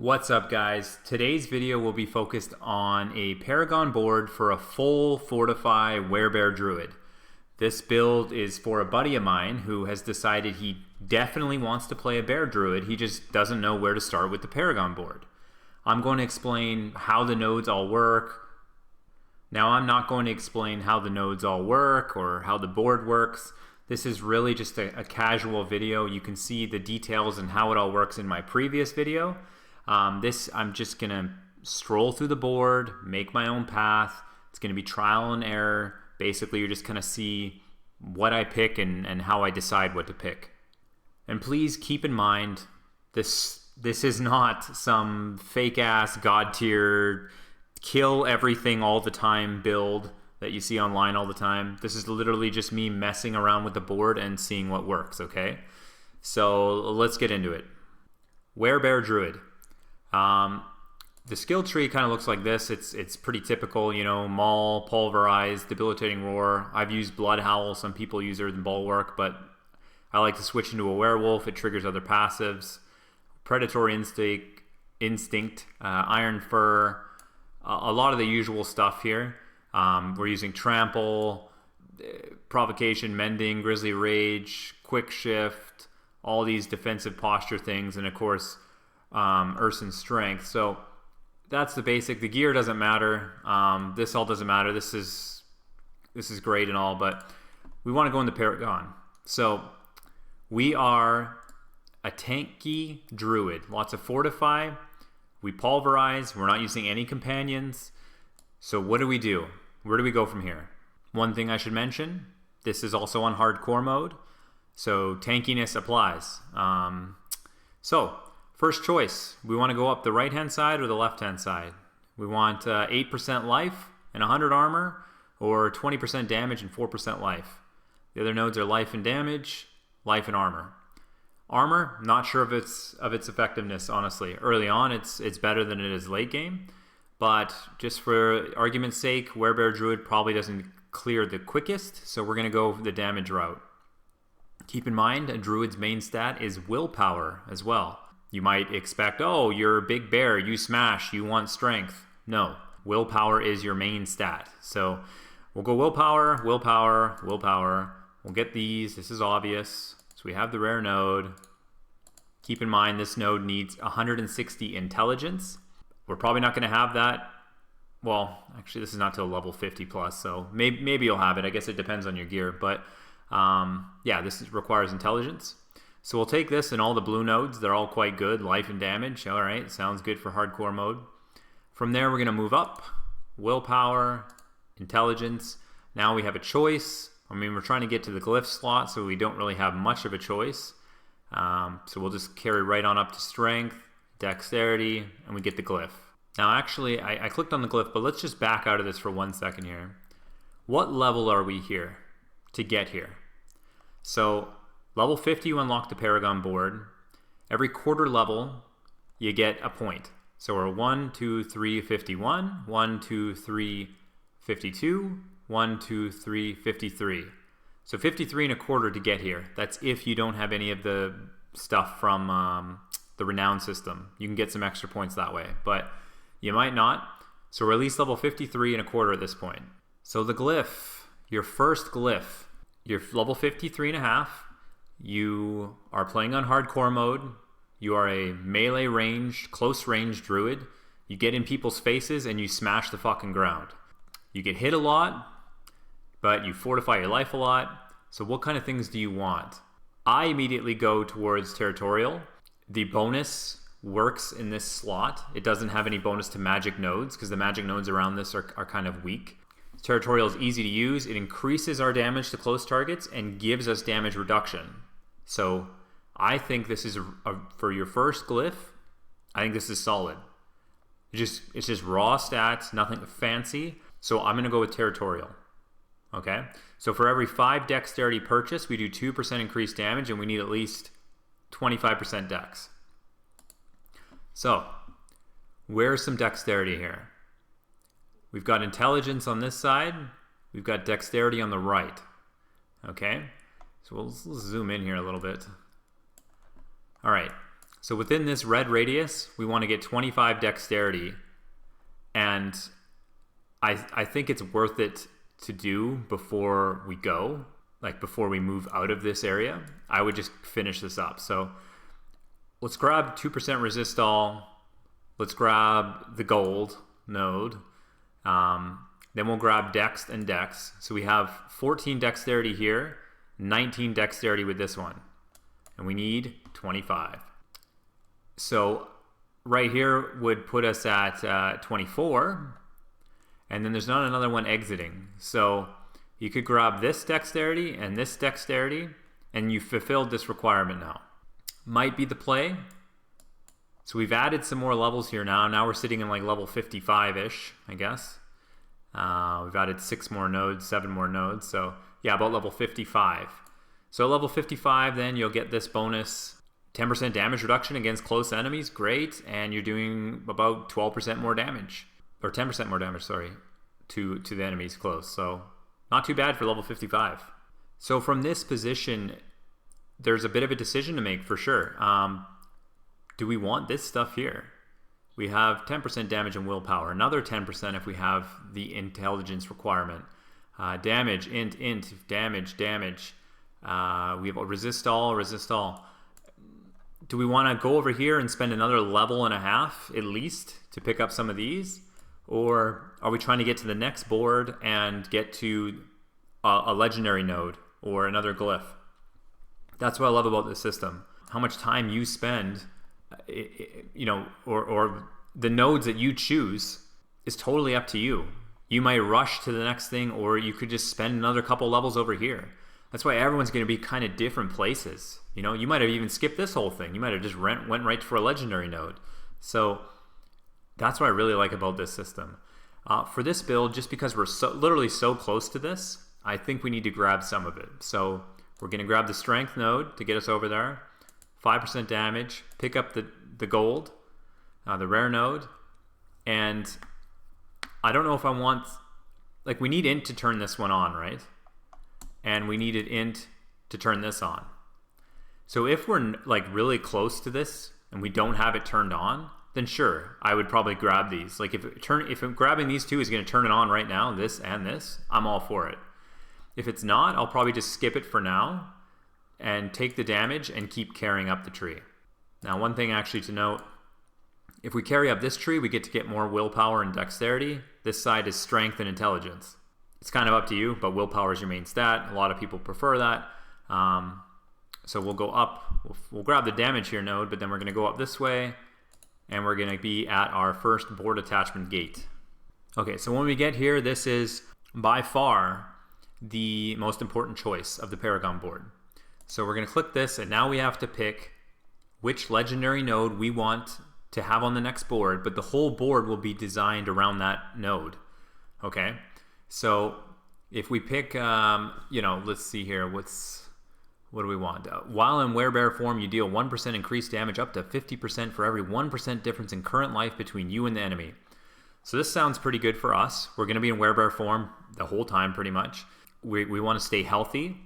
What's up, guys? Today's video will be focused on a Paragon board for a full Fortify Werebear Druid. This build is for a buddy of mine who has decided he definitely wants to play a Bear Druid. He just doesn't know where to start with the Paragon board. I'm going to explain how the nodes all work. Now, I'm not going to explain how the nodes all work or how the board works. This is really just a casual video. You can see the details and how it all works in my previous video. I'm just gonna stroll through the board, make my own path. It's gonna be trial and error. Basically, you're just gonna see what I pick and how I decide what to pick. And please keep in mind, this is not some fake ass god tier kill everything all the time build that you see online all the time. This is literally just me messing around with the board and seeing what works, okay? So let's get into it. Werebear Druid. The skill tree kind of looks like this. It's pretty typical, you know, Maul, Pulverize, Debilitating Roar. I've used Blood Howl. Some people use Earthen Bulwark, but I like to switch into a Werewolf. It triggers other passives. Predatory Instinct, Iron Fur, a lot of the usual stuff here. We're using Trample, Provocation, Mending, Grizzly Rage, Quick Shift, all these defensive posture things, and of course, Urson Strength. So that's the basic. The gear doesn't matter. This all doesn't matter. This is great and all, but we want to go into Paragon. So we are a tanky Druid. Lots of Fortify. We Pulverize. We're not using any companions. So what do we do? Where do we go from here? One thing I should mention, this is also on hardcore mode, so tankiness applies. First choice, we want to go up the right-hand side or the left-hand side. We want 8% life and 100 armor, or 20% damage and 4% life. The other nodes are life and damage, life and armor. Armor, not sure of its effectiveness, honestly. Early on, it's better than it is late game, but just for argument's sake, Werebear Druid probably doesn't clear the quickest, so we're going to go the damage route. Keep in mind, a Druid's main stat is willpower as well. You might expect, oh, you're a big bear, you smash, you want strength. No, willpower is your main stat. So we'll go willpower, willpower, willpower. We'll get these. This is obvious. So we have the rare node. Keep in mind, this node needs 160 intelligence. We're probably not going to have that. Well, actually, this is not till level 50 plus, so maybe you'll have it. I guess it depends on your gear. But yeah, requires intelligence. So we'll take this and all the blue nodes. They're all quite good. Life and damage. All right, sounds good for hardcore mode. From there, we're going to move up. Willpower, intelligence. Now we have a choice. I mean, we're trying to get to the glyph slot, so we don't really have much of a choice. So we'll just carry right on up to strength, dexterity, and we get the glyph. Now, actually, I clicked on the glyph, but let's just back out of this for 1 second here. What level are we here to get here? So level 50, you unlock the Paragon board. Every quarter level, you get a point. So we're 1, 2, 3, 51, 1, 2, 3, 52, 1, 2, 3, 53. So 53 and a quarter to get here. That's if you don't have any of the stuff from the Renown system. You can get some extra points that way, but you might not. So we're at least level 53 and a quarter at this point. So the glyph, your first glyph, you're level 53 and a half. You are playing on hardcore mode. You are a melee ranged, close range druid. You get in people's faces and you smash the fucking ground. You get hit a lot, but you fortify your life a lot. So what kind of things do you want? I immediately go towards Territorial. The bonus works in this slot. It doesn't have any bonus to magic nodes because the magic nodes around this are kind of weak. Territorial is easy to use. It increases our damage to close targets and gives us damage reduction. So I think this is for your first glyph. I think this is solid. It's just raw stats, nothing fancy. So I'm gonna go with Territorial. Okay. So for every 5 dexterity purchase, we do 2% increased damage, and we need at least 25% dex. So where's some dexterity here? We've got intelligence on this side. We've got dexterity on the right. Okay. So let's zoom in here a little bit. All right. So within this red radius, we want to get 25 dexterity. And I think it's worth it to do before we go, like before we move out of this area. I would just finish this up. So let's grab 2% resist all. Let's grab the gold node. Then we'll grab dex and dex. So we have 14 dexterity here, 19 dexterity with this one. And we need 25. So right here would put us at 24. And then there's not another one exiting. So you could grab this dexterity and this dexterity, and you fulfilled this requirement now. Might be the play. So we've added some more levels here now. Now we're sitting in like level 55-ish, I guess. We've added 6 more nodes, 7 more nodes. So yeah, about level 55. So level 55, then you'll get this bonus 10% damage reduction against close enemies. Great. And you're doing about 12% more damage. Or 10% more damage, sorry, to the enemies close. So not too bad for level 55. So from this position, there's a bit of a decision to make for sure. Do we want this stuff here? We have 10% damage and willpower. Another 10% if we have the intelligence requirement. Damage, int, damage. We have a resist all. Do we want to go over here and spend another level and a half at least to pick up some of these? Or are we trying to get to the next board and get to a legendary node or another glyph? That's what I love about this system. How much time you spend, or the nodes that you choose is totally up to you. You might rush to the next thing, or you could just spend another couple levels over here. That's why everyone's going to be kind of different places. You might have even skipped this whole thing. You might have just went right for a legendary node. So that's what I really like about this system. For this build, just because we're literally so close to this, I think we need to grab some of it. So we're going to grab the strength node to get us over there. 5% damage. Pick up the gold, the rare node. And I don't know if I want... Like, we need int to turn this one on, right? And we needed int to turn this on. So if we're like really close to this and we don't have it turned on, then sure, I would probably grab these. Like if I'm grabbing these two is going to turn it on right now, this and this, I'm all for it. If it's not, I'll probably just skip it for now and take the damage and keep carrying up the tree. Now, one thing actually to note, if we carry up this tree, we get to get more willpower and dexterity. This side is strength and intelligence. It's kind of up to you, but willpower is your main stat. A lot of people prefer that. So we'll go up. We'll grab the damage here node, but then we're going to go up this way. And we're going to be at our first board attachment gate. Okay, so when we get here, this is by far the most important choice of the Paragon board. So we're going to click this, and now we have to pick which legendary node we want to have on the next board, but the whole board will be designed around that node. Okay, so if we pick, let's see here, what do we want? While in Werebear form, you deal 1% increased damage up to 50% for every 1% difference in current life between you and the enemy. So this sounds pretty good for us. We're going to be in Werebear form the whole time pretty much. We want to stay healthy,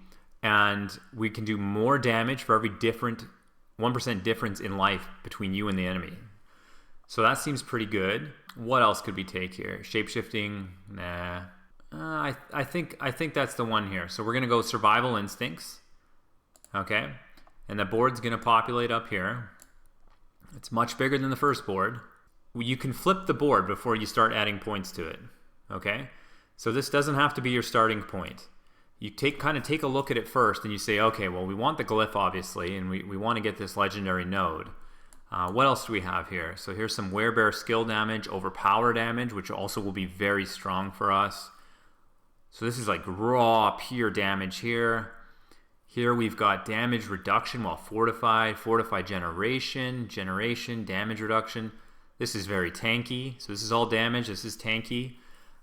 and we can do more damage for every 1% difference in life between you and the enemy. So that seems pretty good. What else could we take here? Shapeshifting? Nah. I think that's the one here. So we're going to go Survival Instincts. Okay, and the board's going to populate up here. It's much bigger than the first board. You can flip the board before you start adding points to it. Okay, so this doesn't have to be your starting point. You kind of take a look at it first, and you say, okay, well, we want the glyph, obviously, and we want to get this legendary node. What else do we have here? So here's some Werebear skill damage, overpower damage, which also will be very strong for us. So this is like raw, pure damage here. Here we've got damage reduction while fortified, generation, damage reduction. This is very tanky. So this is all damage. This is tanky.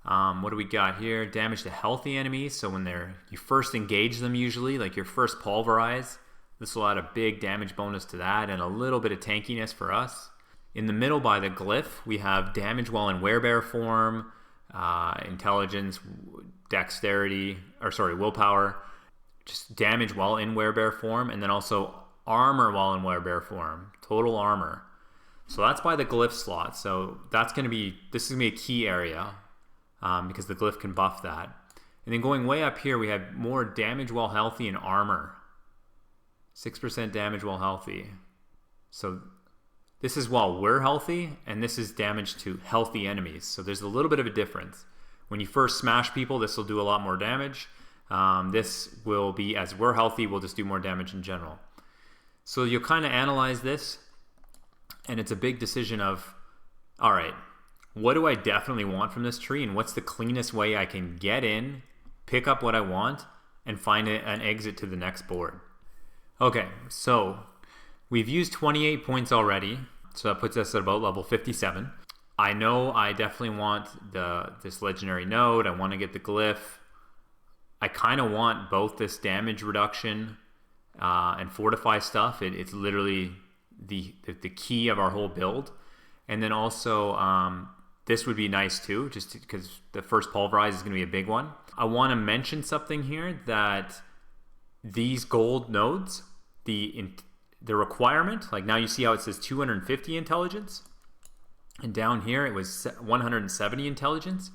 What do we got here? Damage to healthy enemies. So when you first engage them usually, like your first Pulverize, this will add a big damage bonus to that and a little bit of tankiness for us. In the middle by the glyph, we have damage while in Werebear form, intelligence, willpower. Just damage while in Werebear form, and then also armor while in Werebear form. Total armor. So that's by the glyph slot. So that's going to be, this is going to be a key area because the glyph can buff that. And then going way up here, we have more damage while healthy and armor. 6% damage while healthy. So this is while we're healthy, and this is damage to healthy enemies. So there's a little bit of a difference. When you first smash people, this will do a lot more damage. This will be, as we're healthy, we'll just do more damage in general. So you'll kind of analyze this, and it's a big decision of, all right, what do I definitely want from this tree, and what's the cleanest way I can get in, pick up what I want, and find an exit to the next board. Okay, so we've used 28 points already, so that puts us at about level 57. I know I definitely want this legendary node. I want to get the glyph. I kind of want both this damage reduction and fortify stuff. It's literally the key of our whole build. And then also this would be nice too, just because the first Pulverize is going to be a big one. I want to mention something here, that these gold nodes, the requirement, like now you see how it says 250 intelligence, and down here it was 170 intelligence.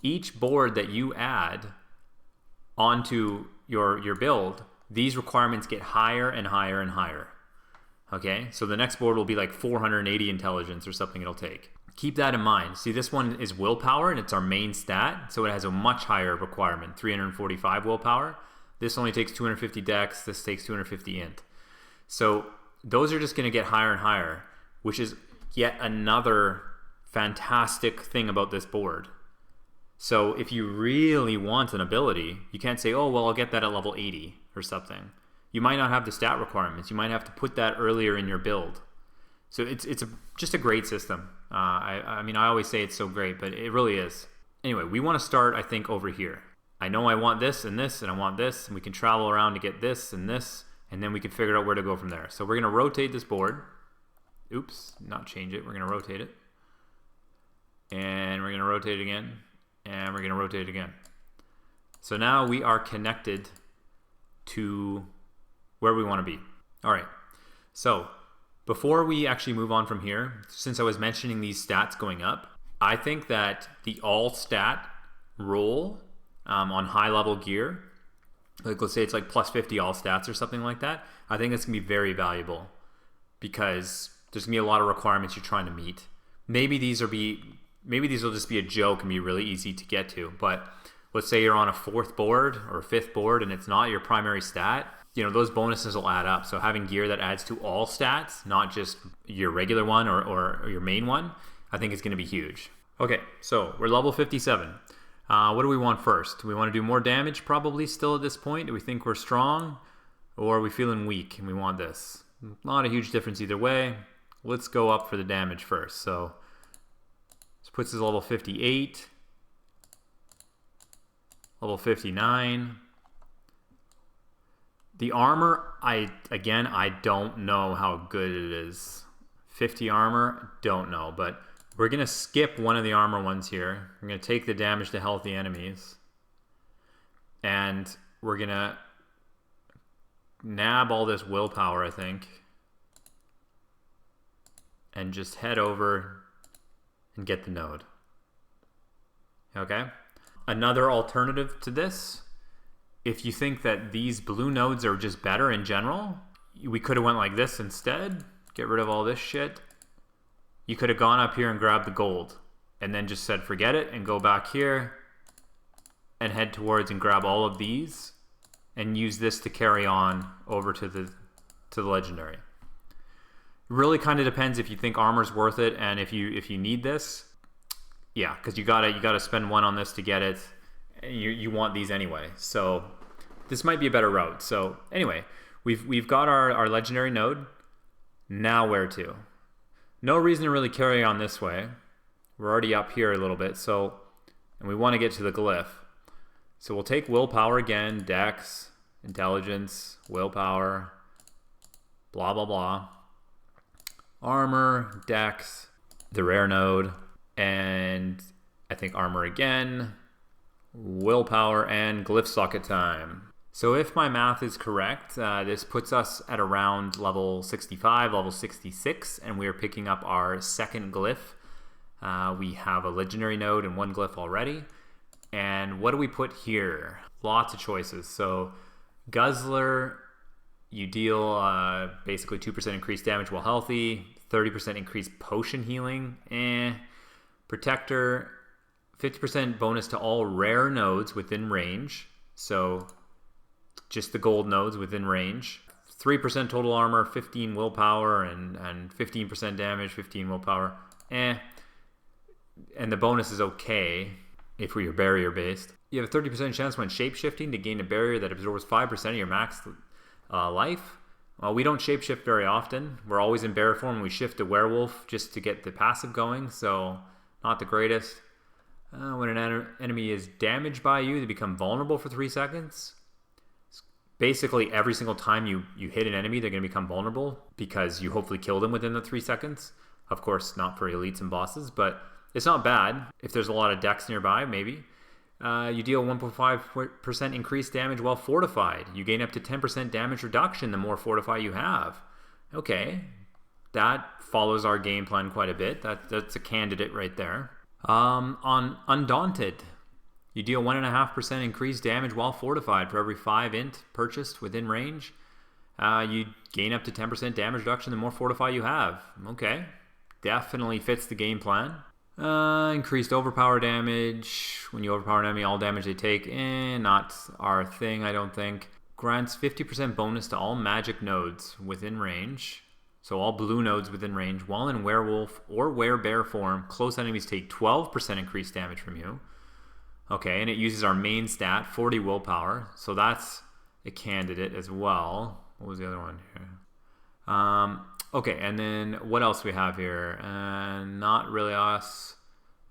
Each board that you add onto your build, these requirements get higher and higher and higher. Okay, so the next board will be like 480 intelligence or something it'll take. Keep that in mind. See, this one is willpower, and it's our main stat, so it has a much higher requirement, 345 willpower. This only takes 250 dex, this takes 250 int. So those are just going to get higher and higher, which is yet another fantastic thing about this board. So if you really want an ability, you can't say, oh, well, I'll get that at level 80 or something. You might not have the stat requirements. You might have to put that earlier in your build. So it's just a great system. I mean, I always say it's so great, but it really is. Anyway, we want to start, I think, over here. I know I want this, and I want this, and we can travel around to get this, and then we can figure out where to go from there. So we're going to rotate this board. Oops, not change it. We're going to rotate it. And we're going to rotate it again. And we're going to rotate it again. So now we are connected to where we want to be. All right. So before we actually move on from here, since I was mentioning these stats going up, I think that the all stat roll on high level gear, like let's say it's like plus 50 all stats or something like that, I think it's going to be very valuable because there's going to be a lot of requirements you're trying to meet. Maybe these will just be a joke and be really easy to get to, but let's say you're on a 4th board or a 5th board and it's not your primary stat, you know, those bonuses will add up. So having gear that adds to all stats, not just your regular one or your main one, I think is going to be huge. Okay, so we're level 57. What do we want first? Do we want to do more damage probably still at this point? Do we think we're strong, or are we feeling weak and we want this? Not a huge difference either way. Let's go up for the damage first. So this puts us at level 58, level 59. The armor, I don't know how good it is. 50 armor, don't know, but we're going to skip one of the armor ones here. We're going to take the damage to healthy enemies. And we're going to nab all this willpower, I think. And just head over and get the node. Okay? Another alternative to this, if you think that these blue nodes are just better in general, we could have went like this instead. Get rid of all this shit. You could have gone up here and grabbed the gold and then just said forget it and go back here and head towards and grab all of these and use this to carry on over to the legendary. It really kind of depends if you think armor's worth it and if you need this. Yeah, because you gotta spend one on this to get it. You want these anyway, so this might be a better route. So anyway, we've got our legendary node. Now where to? No reason to really carry on this way. We're already up here a little bit, and we want to get to the glyph. So we'll take willpower again, dex, intelligence, willpower, blah blah blah. Armor, dex, the rare node, and I think armor again, willpower, and glyph socket time. So if my math is correct, this puts us at around level 65, level 66, and we are picking up our second glyph. We have a legendary node and one glyph already. And what do we put here? Lots of choices. So Guzzler, you deal basically 2% increased damage while healthy, 30% increased potion healing. Protector, 50% bonus to all rare nodes within range. So just the gold nodes within range. 3% total armor, 15 willpower, and 15% damage, 15 willpower. And the bonus is okay if you're barrier based. You have a 30% chance when shape-shifting to gain a barrier that absorbs 5% of your max life. We don't shape-shift very often. We're always in bear form. We shift to werewolf just to get the passive going, so not the greatest. When an enemy is damaged by you, they become vulnerable for 3 seconds. Basically, every single time you hit an enemy, they're going to become vulnerable because you hopefully kill them within the 3 seconds. Of course, not for elites and bosses, but it's not bad. If there's a lot of decks nearby, maybe. You deal 1.5% increased damage while fortified. You gain up to 10% damage reduction the more fortify you have. Okay, that follows our game plan quite a bit. That's a candidate right there. On Undaunted, you deal 1.5% increased damage while fortified for every 5 int purchased within range. You gain up to 10% damage reduction the more fortify you have. Okay, definitely fits the game plan. Increased overpower damage. When you overpower an enemy, all damage they take. Not our thing, I don't think. Grants 50% bonus to all magic nodes within range. So all blue nodes within range. While in werewolf or werebear form, close enemies take 12% increased damage from you. Okay, and it uses our main stat, 40 willpower. So that's a candidate as well. What was the other one here? Okay, and then what else we have here? Not really us.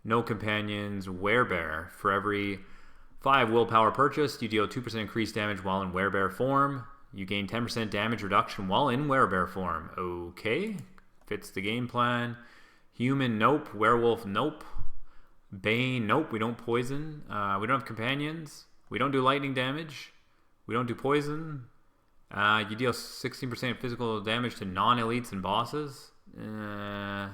No companions. Werebear. For every 5 willpower purchased, you deal 2% increased damage while in werebear form. You gain 10% damage reduction while in werebear form. Okay, fits the game plan. Human, nope. Werewolf, nope. Bane, nope. We don't poison. We don't have companions. We don't do lightning damage. We don't do poison. You deal 16% physical damage to non-elites and bosses. No.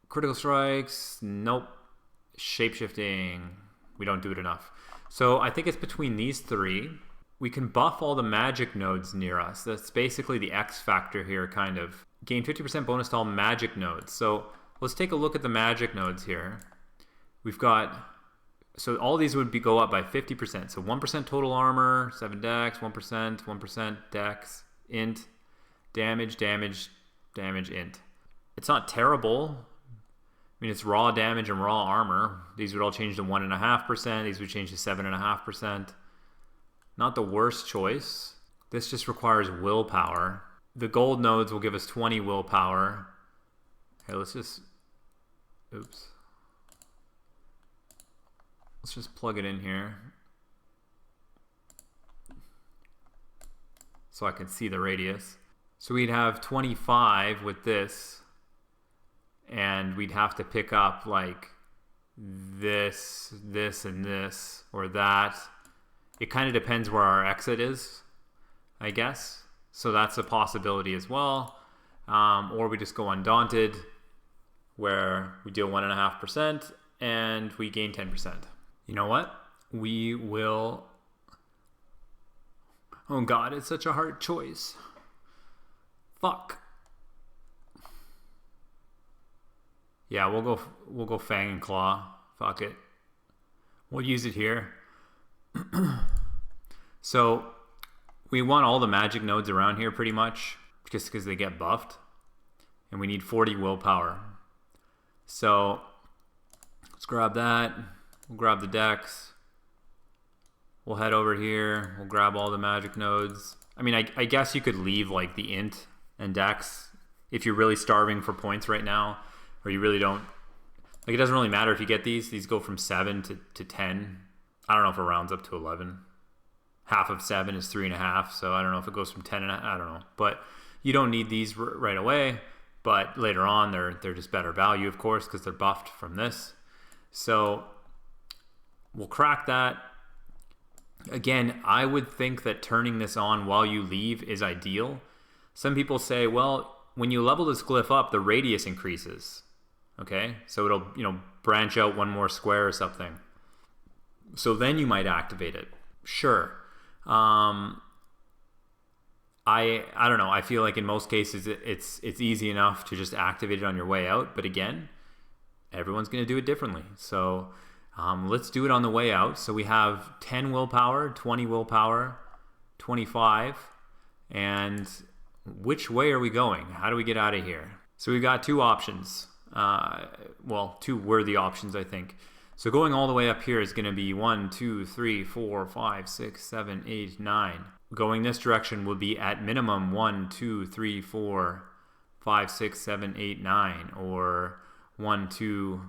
Critical strikes, nope. Shapeshifting, we don't do it enough. So I think it's between these 3. We can buff all the magic nodes near us. That's basically the X factor here, kind of. Gain 50% bonus to all magic nodes. So let's take a look at the magic nodes here. We've got... So all these would go up by 50%. So 1% total armor, 7 dex, 1% dex, int, damage, int. It's not terrible. I mean, it's raw damage and raw armor. These would all change to 1.5%. These would change to 7.5%. Not the worst choice. This just requires willpower. The gold nodes will give us 20 willpower. Okay, let's just... Oops. Let's just plug it in here so I can see the radius. So we'd have 25 with this, and we'd have to pick up like this, and this, or that. It kind of depends where our exit is, I guess. So that's a possibility as well. Or we just go Undaunted, where we deal 1.5% and we gain 10%. You know what? We will... Oh god, it's such a hard choice. Fuck. Yeah, we'll go Fang and Claw. Fuck it. We'll use it here. So we want all the magic nodes around here pretty much, just because they get buffed. And we need 40 willpower. So let's grab that. We'll grab the dex. We'll head over here. We'll grab all the magic nodes. I mean, I guess you could leave like the int and dex if you're really starving for points right now, or you really don't. Like, it doesn't really matter if you get these. These go from 7 to 10. I don't know if it rounds up to 11. Half of 7 is 3.5, so I don't know if it goes from 10 and I don't know. But you don't need these right away. But later on, they're just better value, of course, because they're buffed from this. So we'll crack that. Again, I would think that turning this on while you leave is ideal. Some people say, well, when you level this glyph up, the radius increases. Okay, so it'll, you know, branch out one more square or something. So then you might activate it. Sure. I don't know. I feel like in most cases it's easy enough to just activate it on your way out. But again, everyone's going to do it differently. So let's do it on the way out. So we have 10 willpower, 20 willpower, 25. And which way are we going? How do we get out of here? So we've got two options. Well, two worthy options, I think. So going all the way up here is going to be 1, 2, 3, 4, 5, 6, 7, 8, 9. Going this direction will be at minimum 1, 2, 3, 4, 5, 6, 7, 8, 9. Or 1, 2...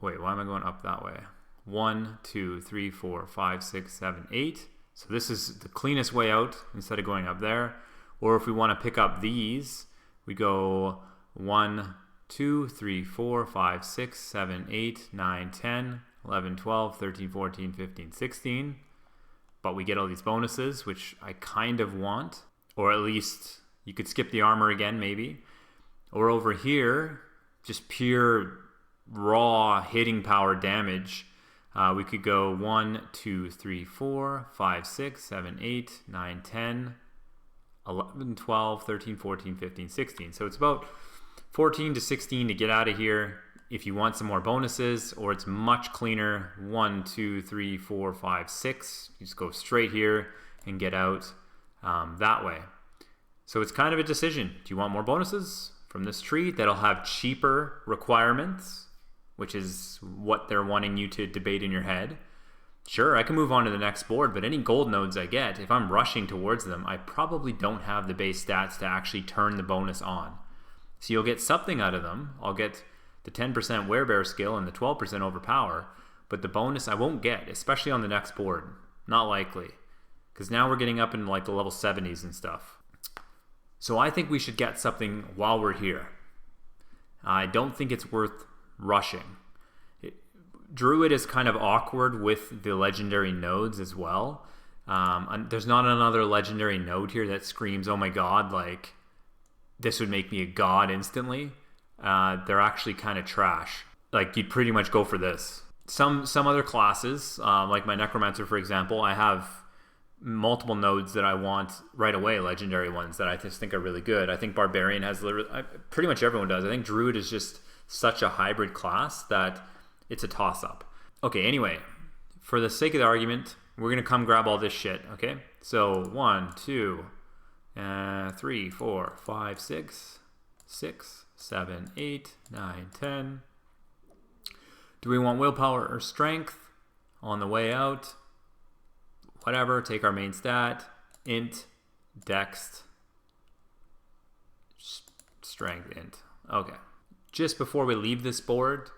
Wait, why am I going up that way? 1, 2, 3, 4, 5, 6, 7, 8. So this is the cleanest way out instead of going up there. Or if we want to pick up these, we go 1, 2, 3, 4, 5, 6, 7, 8, 9, 10, 11, 12, 13, 14, 15, 16. But we get all these bonuses, which I kind of want. Or at least you could skip the armor again, maybe. Or over here, just pure raw hitting power damage. We could go 1, 2, 3, 4, 5, 6, 7, 8, 9, 10, 11, 12, 13, 14, 15, 16. So it's about 14 to 16 to get out of here if you want some more bonuses, or it's much cleaner. 1, 2, 3, 4, 5, 6. You just go straight here and get out that way. So it's kind of a decision. Do you want more bonuses from this tree that'll have cheaper requirements, which is what they're wanting you to debate in your head? Sure, I can move on to the next board, but any gold nodes I get, if I'm rushing towards them, I probably don't have the base stats to actually turn the bonus on. So you'll get something out of them. I'll get the 10% Werebear skill and the 12% overpower, but the bonus I won't get, especially on the next board. Not likely, because now we're getting up in like the level 70s and stuff. So I think we should get something while we're here. I don't think it's worth rushing. Druid is kind of awkward with the legendary nodes as well. There's not another legendary node here that screams, oh my god, like this would make me a god instantly. They're actually kind of trash. Like you'd pretty much go for this. Some other classes, like my Necromancer for example, I have multiple nodes that I want right away, legendary ones that I just think are really good. I think Barbarian has pretty much everyone does. I think Druid is just such a hybrid class that it's a toss-up. Okay, anyway, for the sake of the argument, we're going to come grab all this shit, okay? So 1, 2, 3, 4, 5, 6, 7, 8, 9, 10. Do we want willpower or strength on the way out? Whatever, take our main stat, int, dex, strength, int. Okay. Just before we leave this board,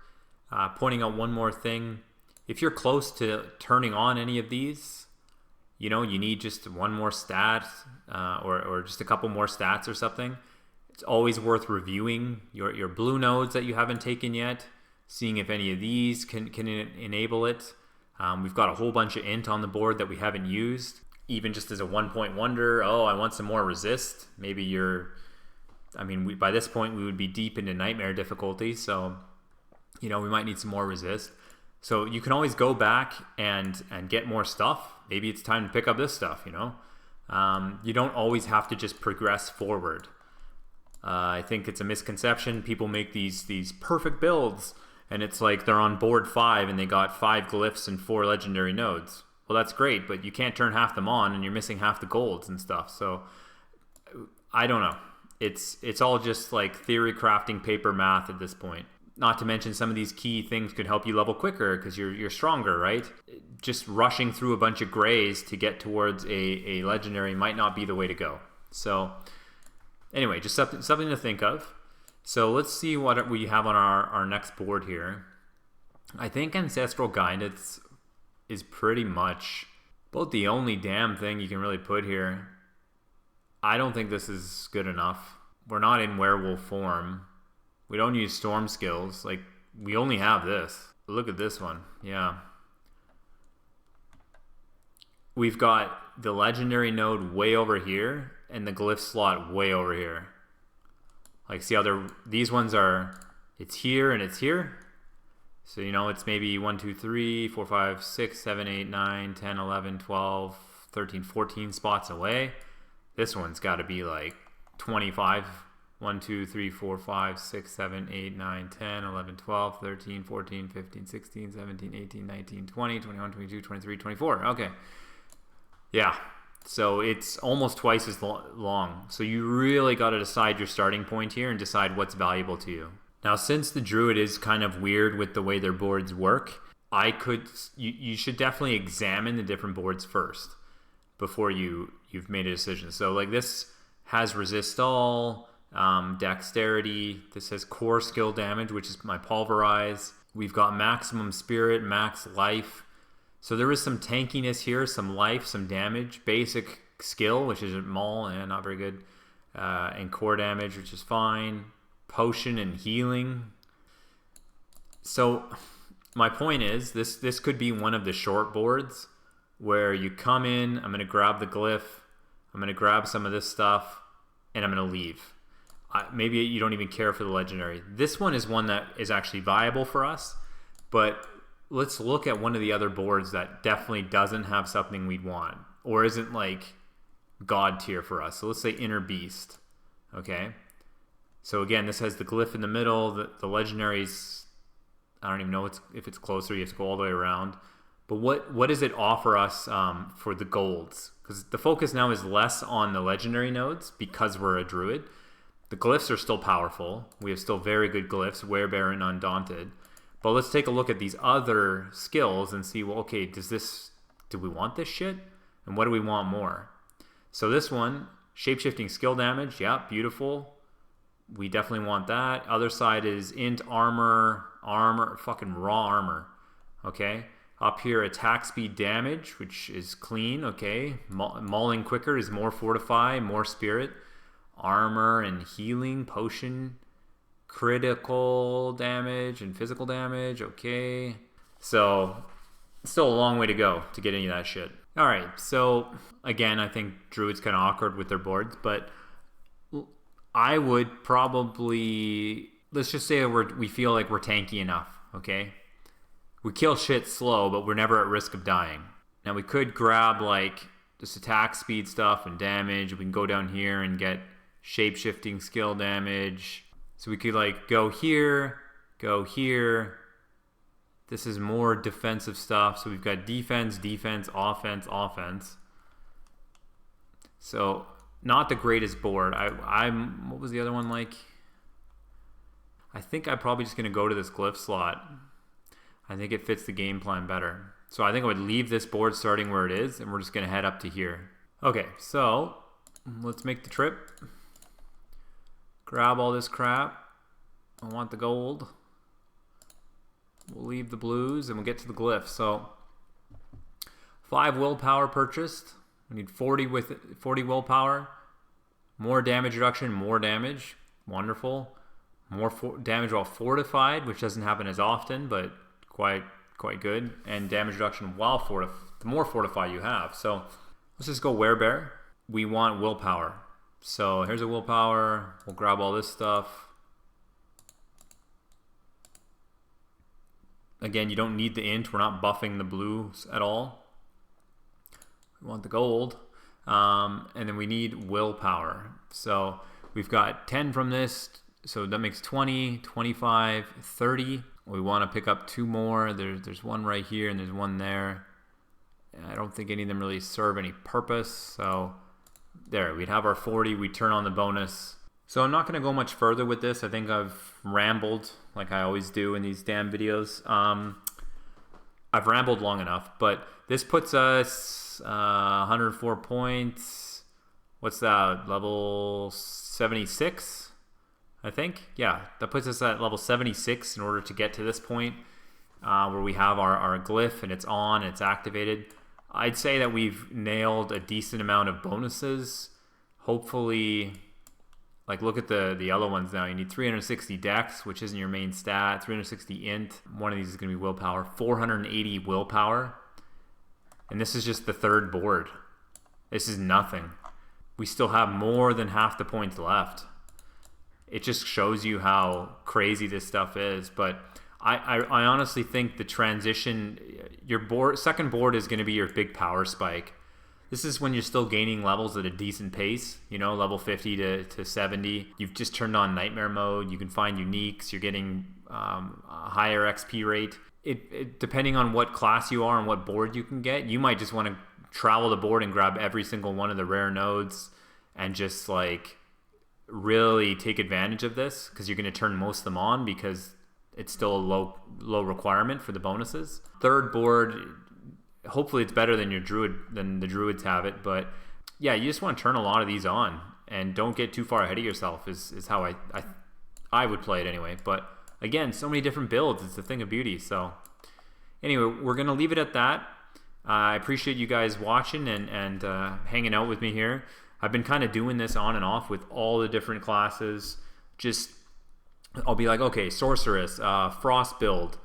pointing out one more thing. If you're close to turning on any of these, you know, you need just one more stat or just a couple more stats or something. It's always worth reviewing your blue nodes that you haven't taken yet, seeing if any of these can enable it. We've got a whole bunch of int on the board that we haven't used, even just as a 1-point wonder. Oh, I want some more resist. Maybe by this point we would be deep into nightmare difficulty, so you know, we might need some more resist. So you can always go back and get more stuff. Maybe it's time to pick up this stuff, you know. You don't always have to just progress forward. I think it's a misconception. People make these perfect builds, and it's like they're on board 5 and they got 5 glyphs and 4 legendary nodes. Well, that's great, but you can't turn half them on, and you're missing half the golds and stuff. So I don't know. It's all just like theory crafting paper math at this point. Not to mention some of these key things could help you level quicker because you're stronger, right? Just rushing through a bunch of grays to get towards a legendary might not be the way to go. So anyway, just something to think of. So let's see what we have on our next board here. I think Ancestral Guidance is pretty much about the only damn thing you can really put here. I don't think this is good enough. We're not in werewolf form. We don't use storm skills. Like, we only have this. Look at this one. Yeah. we've got the legendary node way over here and the glyph slot way over here. Like, see how these ones are, it's here and it's here. So, you know, it's maybe 1, 2, 3, 4, 5, 6, 7, 8, 9, 10, 11, 12, 13, 14 spots away. This one's got to be like 25. 1, 2, 3, 4, 5, 6, 7, 8, 9, 10, 11, 12, 13, 14, 15, 16, 17, 18, 19, 20, 21, 22, 23, 24. Okay. Yeah. So it's almost twice as long. So you really got to decide your starting point here and decide what's valuable to you. Now, since the Druid is kind of weird with the way their boards work, you should definitely examine the different boards first before you've made a decision. So like this has resist all, dexterity. This has core skill damage, which is my Pulverize. We've got maximum spirit, max life. So there is some tankiness here, some life, some damage. Basic skill, which is maul, and not very good. And core damage, which is fine. Potion and healing. So my point is, this could be one of the short boards where you come in, I'm going to grab the glyph, I'm going to grab some of this stuff, and I'm going to leave. Maybe you don't even care for the legendary. This one is one that is actually viable for us, but let's look at one of the other boards that definitely doesn't have something we'd want, or isn't like god tier for us. So let's say Inner Beast. Okay. So again, this has the glyph in the middle. The legendaries, I don't even know if it's closer. You have to go all the way around. But what does it offer us for the golds? Because the focus now is less on the legendary nodes because we're a druid. The glyphs are still powerful. We have still very good glyphs, Werebear and Undaunted. But let's take a look at these other skills and see, well, okay, do we want this shit? And what do we want more? So this one, shapeshifting skill damage, yeah, beautiful. We definitely want that. Other side is int armor, fucking raw armor. Okay. Up here, attack speed damage, which is clean. Okay. Mauling quicker is more fortify, more spirit. Armor and healing, potion, critical damage and physical damage. Okay. So still a long way to go to get any of that shit. All right. So again, I think Druid's kind of awkward with their boards, but I would probably, let's just say we feel like we're tanky enough, okay? We kill shit slow, but we're never at risk of dying. Now we could grab like just attack speed stuff and damage. We can go down here and get shape-shifting skill damage. So we could like go here. This is more defensive stuff. So we've got defense, offense. So not the greatest board. What was the other one like? I think I'm probably just going to go to this glyph slot. I think it fits the game plan better. So I think I would leave this board starting where it is, and we're just going to head up to here. Okay, so let's make the trip. Grab all this crap. I want the gold. We'll leave the blues, and we'll get to the glyph. So 5 willpower purchased. We need 40 willpower. More damage reduction, more damage. Wonderful. More damage while fortified, which doesn't happen as often, but quite good. And damage reduction while fortified, the more fortify you have. So let's just go Werebear. We want willpower. So here's a willpower. We'll grab all this stuff. Again, you don't need the int. We're not buffing the blues at all. We want the gold. And then we need willpower. So we've got 10 from this. So that makes 20, 25, 30. We want to pick up 2 more. There's one right here and there's one there. I don't think any of them really serve any purpose. So there, we'd have our 40. We turn on the bonus. So I'm not going to go much further with this. I think I've rambled like I always do in these damn videos. I've rambled long enough, but this puts us 104 points. What's that? Level 76, I think. Yeah, that puts us at level 76 in order to get to this point where we have our glyph and it's on, it's activated. I'd say that we've nailed a decent amount of bonuses. Hopefully, like look at the yellow ones now. You need 360 dex, which isn't your main stat. 360 int. One of these is going to be willpower. 480 willpower. And this is just the third board. This is nothing. We still have more than half the points left. It just shows you how crazy this stuff is. But I honestly think the transition, your second board is going to be your big power spike. This is when you're still gaining levels at a decent pace, you know, level 50 to 70. You've just turned on Nightmare mode. You can find uniques. You're getting a higher XP rate. Depending on what class you are and what board you can get, you might just want to travel the board and grab every single one of the rare nodes and just like really take advantage of this, because you're going to turn most of them on because it's still a low requirement for the bonuses. Third board, hopefully it's better than the Druids have it, but yeah, you just want to turn a lot of these on and don't get too far ahead of yourself is how I would play it anyway. But again, so many different builds, it's a thing of beauty. So anyway, we're gonna leave it at that. I appreciate you guys watching and hanging out with me here. I've been kind of doing this on and off with all the different classes. I'll be like, okay, Sorceress, Frost build,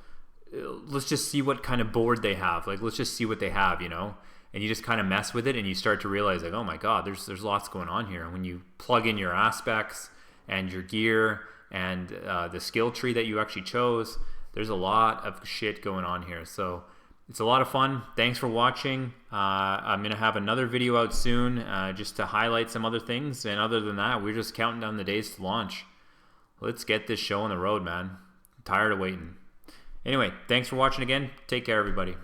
let's just see what kind of board they have. Like, let's just see what they have, you know? And you just kind of mess with it and you start to realize, like, oh my God, there's lots going on here. And when you plug in your aspects and your gear and the skill tree that you actually chose, there's a lot of shit going on here. So it's a lot of fun. Thanks for watching. I'm going to have another video out soon just to highlight some other things. And other than that, we're just counting down the days to launch. Let's get this show on the road, man. I'm tired of waiting. Anyway, thanks for watching again. Take care, everybody.